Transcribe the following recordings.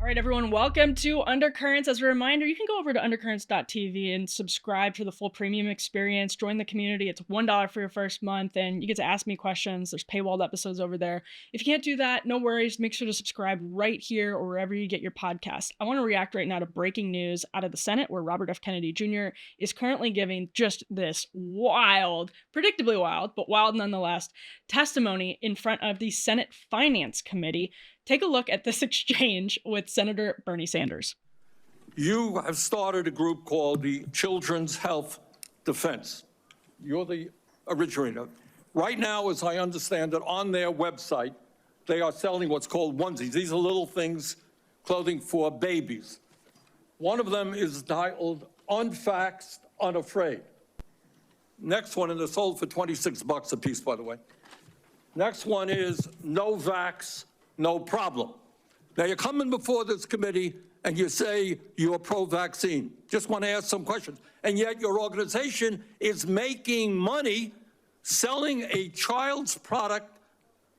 All right, everyone, welcome to Undercurrents. As a reminder, you can go over to undercurrents.tv and subscribe to the full premium experience. Join the community. It's $1 for your first month, and you get to ask me questions. There's paywalled episodes over there. If you can't do that, no worries. Make sure to subscribe right here or wherever you get your podcasts. I want to react right now to breaking news out of the Senate, where Robert F. Kennedy Jr. is currently giving just this wild, predictably wild, but wild nonetheless, testimony in front of the Senate Finance Committee. Take a look at this exchange with Senator Bernie Sanders. You have started a group called the Children's Health Defense. You're the originator. Right now, as I understand it, on their website, they are selling what's called onesies. These are little things, clothing for babies. One of them is titled Unvaxxed, Unafraid. Next one, and they're sold for $26 a piece, by the way. Next one is No Vax, No Problem. Now, you're coming before this committee and you say you're pro-vaccine. Just want to ask some questions. And yet your organization is making money selling a child's product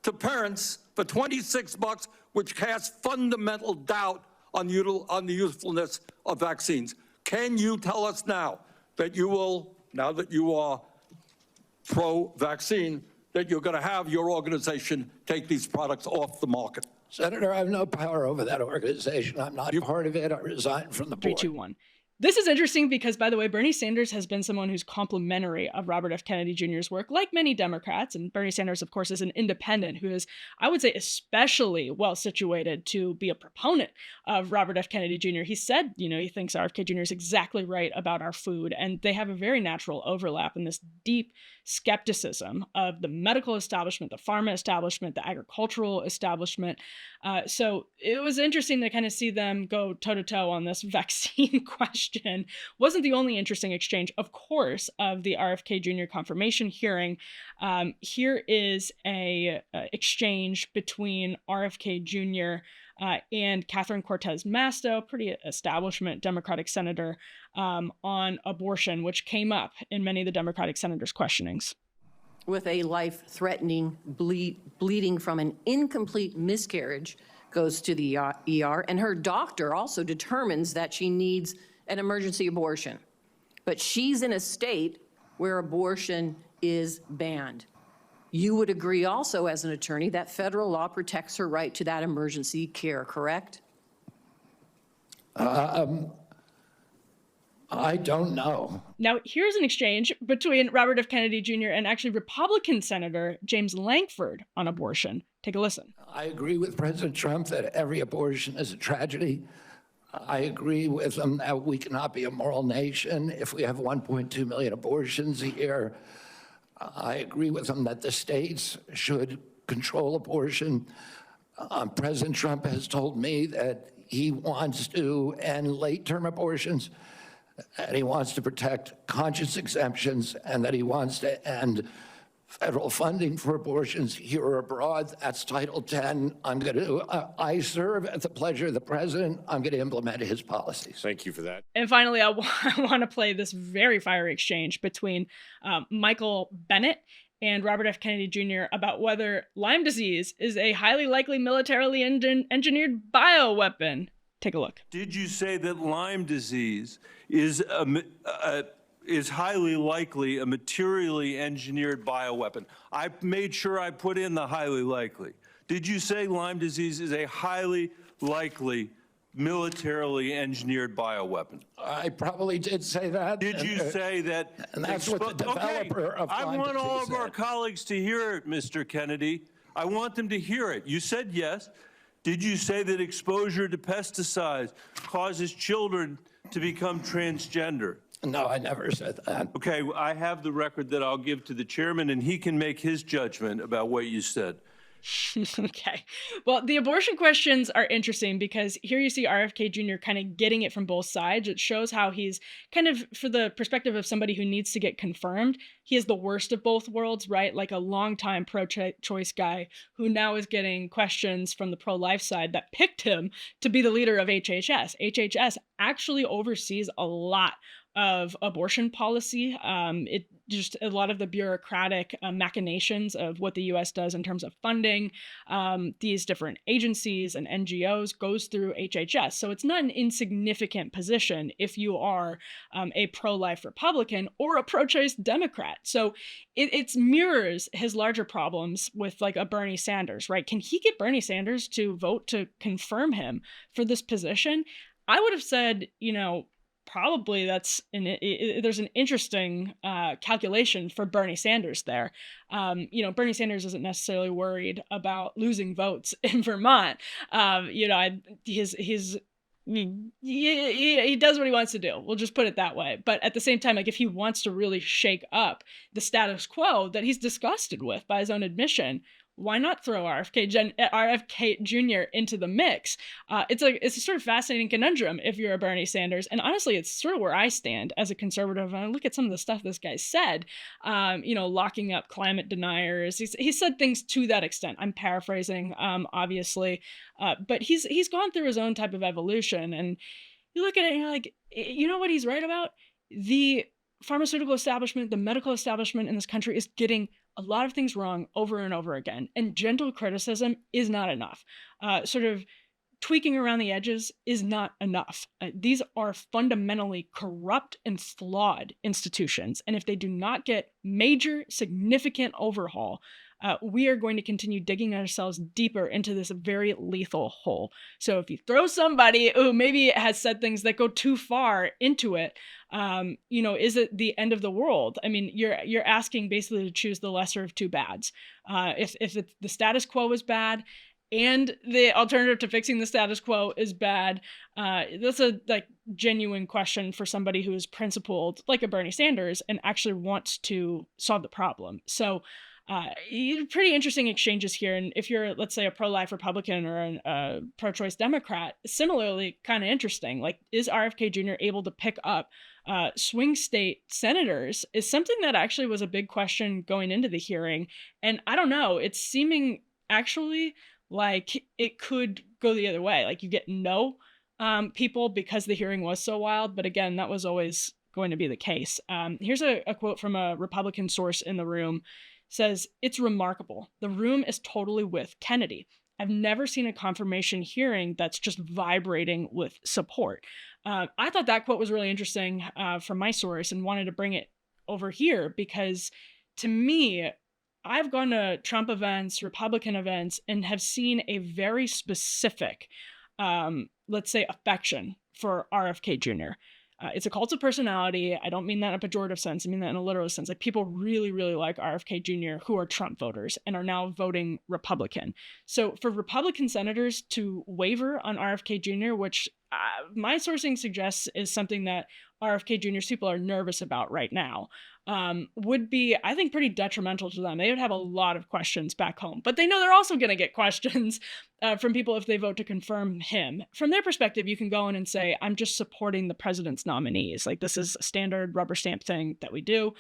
to parents for $26, which casts fundamental doubt on the usefulness of vaccines. Can you tell us now that you will, now that you are pro-vaccine, that you're going to have your organization take these products off the market? Senator, I have no power over that organization. I'm not part of it. I resigned from the board. 3, 2, 1. This is interesting because, by the way, Bernie Sanders has been someone who's complimentary of Robert F. Kennedy Jr.'s work, like many Democrats. And Bernie Sanders, of course, is an independent who is, I would say, especially well situated to be a proponent of Robert F. Kennedy Jr. He said, he thinks RFK Jr. is exactly right about our food. And they have a very natural overlap in this deep skepticism of the medical establishment, the pharma establishment, the agricultural establishment. So it was interesting to kind of see them go toe-to-toe on this vaccine question. Wasn't the only interesting exchange, of course, of the RFK Jr. confirmation hearing. Here is a exchange between RFK Jr. And Catherine Cortez Masto, pretty establishment Democratic senator, on abortion, which came up in many of the Democratic senators' questionings. With a life-threatening bleeding from an incomplete miscarriage, goes to the ER, and her doctor also determines that she needs an emergency abortion. But she's in a state where abortion is banned. You would agree also as an attorney that federal law protects her right to that emergency care, correct? I don't know. Now, here's an exchange between Robert F. Kennedy Jr. and actually Republican Senator James Lankford on abortion. Take a listen. I agree with President Trump that every abortion is a tragedy. I agree with him that we cannot be a moral nation if we have 1.2 million abortions a year. I agree with him that the states should control abortion. President Trump has told me that he wants to end late-term abortions, and he wants to protect conscious exemptions, and that he wants to end federal funding for abortions here or abroad. That's Title X. I serve at the pleasure of the president. I'm going to implement his policies. Thank you for that. And finally, I want to play this very fiery exchange between Michael Bennett and Robert F. Kennedy Jr. about whether Lyme disease is a highly likely militarily engineered bioweapon. Take a look. Did you say that Lyme disease is highly likely a materially engineered bioweapon? I made sure I put in the highly likely. Did you say Lyme disease is a highly likely militarily engineered bioweapon? I probably did say that. Did you say that? And that's what the developer of I Lyme want all disease of our said. colleagues to hear it, Mr. Kennedy. I want them to hear it. You said yes. Did you say that exposure to pesticides causes children to become transgender? No, I never said that. Okay, I have the record that I'll give to the chairman, and he can make his judgment about what you said. Okay. Well, the abortion questions are interesting because here you see RFK Jr. kind of getting it from both sides. It shows how he's kind of, for the perspective of somebody who needs to get confirmed, he is the worst of both worlds, right? Like a longtime pro-choice guy who now is getting questions from the pro-life side that picked him to be the leader of HHS. HHS actually oversees a lot of abortion policy. It just a lot of the bureaucratic machinations of what the U.S. does in terms of funding these different agencies and NGOs goes through HHS. So it's not an insignificant position if you are a pro-life Republican or a pro-choice Democrat. So it mirrors his larger problems with like a Bernie Sanders, right? Can he get Bernie Sanders to vote to confirm him for this position? I would have said, probably there's an interesting calculation for Bernie Sanders there. Bernie Sanders isn't necessarily worried about losing votes in Vermont. He does what he wants to do. We'll just put it that way. But at the same time, like if he wants to really shake up the status quo that he's disgusted with by his own admission, why not throw RFK Jr. into the mix? It's a sort of fascinating conundrum if you're a Bernie Sanders. And honestly, it's sort of where I stand as a conservative. I look at some of the stuff this guy said, locking up climate deniers. He said things to that extent. I'm paraphrasing, obviously. But he's gone through his own type of evolution. And you look at it and you're like, you know what he's right about? The pharmaceutical establishment, the medical establishment in this country is getting a lot of things wrong over and over again. And gentle criticism is not enough. Sort of tweaking around the edges is not enough. These are fundamentally corrupt and flawed institutions. And if they do not get major, significant overhaul, we are going to continue digging ourselves deeper into this very lethal hole. So if you throw somebody who maybe has said things that go too far into it, is it the end of the world? I mean, you're asking basically to choose the lesser of two bads. If the status quo is bad and the alternative to fixing the status quo is bad, that's a genuine question for somebody who is principled like a Bernie Sanders and actually wants to solve the problem. So pretty interesting exchanges here. And if you're, let's say, a pro-life Republican or a pro-choice Democrat, similarly kind of interesting. Like, is RFK Jr. able to pick up swing state senators is something that actually was a big question going into the hearing. And I don't know, it's seeming actually like it could go the other way. Like you get no people because the hearing was so wild. But again, that was always going to be the case. Here's a quote from a Republican source in the room. Says, "It's remarkable. The room is totally with Kennedy. I've never seen a confirmation hearing that's just vibrating with support." I thought that quote was really interesting from my source and wanted to bring it over here because to me, I've gone to Trump events, Republican events, and have seen a very specific, let's say, affection for RFK Jr. It's a cult of personality. I don't mean that in a pejorative sense. I mean that in a literal sense. Like people really, really like RFK Jr. who are Trump voters and are now voting Republican. So for Republican senators to waver on RFK Jr., which my sourcing suggests is something that RFK Jr.'s people are nervous about right now, would be, I think, pretty detrimental to them. They would have a lot of questions back home, but they know they're also going to get questions from people if they vote to confirm him. From their perspective, you can go in and say, I'm just supporting the president's nominees. Like this is a standard rubber stamp thing that we do.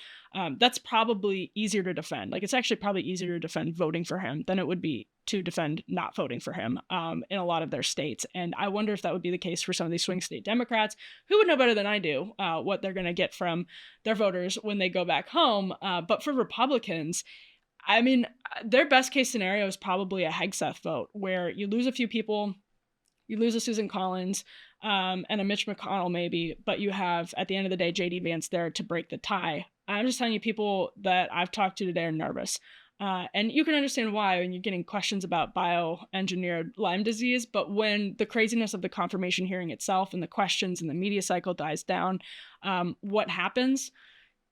That's probably easier to defend. Like it's actually probably easier to defend voting for him than it would be to defend not voting for him in a lot of their states. And I wonder if that would be the case for some of these swing state Democrats who would know better than I do what they're going to get from their voters when they go back home. But for Republicans, I mean, their best case scenario is probably a Hegseth vote where you lose a few people, you lose a Susan Collins and a Mitch McConnell maybe, but you have, at the end of the day, J.D. Vance there to break the tie. I'm just telling you, people that I've talked to today are nervous. And you can understand why when you're getting questions about bioengineered Lyme disease, but when the craziness of the confirmation hearing itself and the questions and the media cycle dies down, what happens?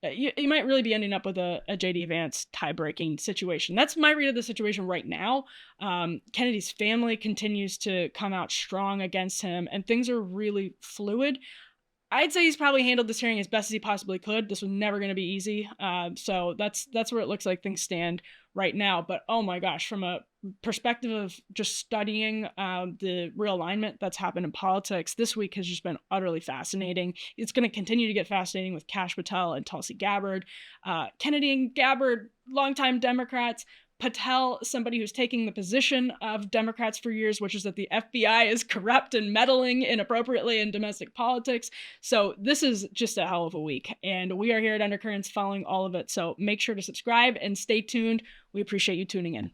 You might really be ending up with a J.D. Vance tie-breaking situation. That's my read of the situation right now. Kennedy's family continues to come out strong against him, and things are really fluid. I'd say he's probably handled this hearing as best as he possibly could. This was never going to be easy. So that's where it looks like things stand right now. But oh my gosh, from a perspective of just studying the realignment that's happened in politics, this week has just been utterly fascinating. It's going to continue to get fascinating with Kash Patel and Tulsi Gabbard. Kennedy and Gabbard, longtime Democrats, Patel, somebody who's taking the position of Democrats for years, which is that the FBI is corrupt and meddling inappropriately in domestic politics. So this is just a hell of a week. And we are here at Undercurrents following all of it. So make sure to subscribe and stay tuned. We appreciate you tuning in.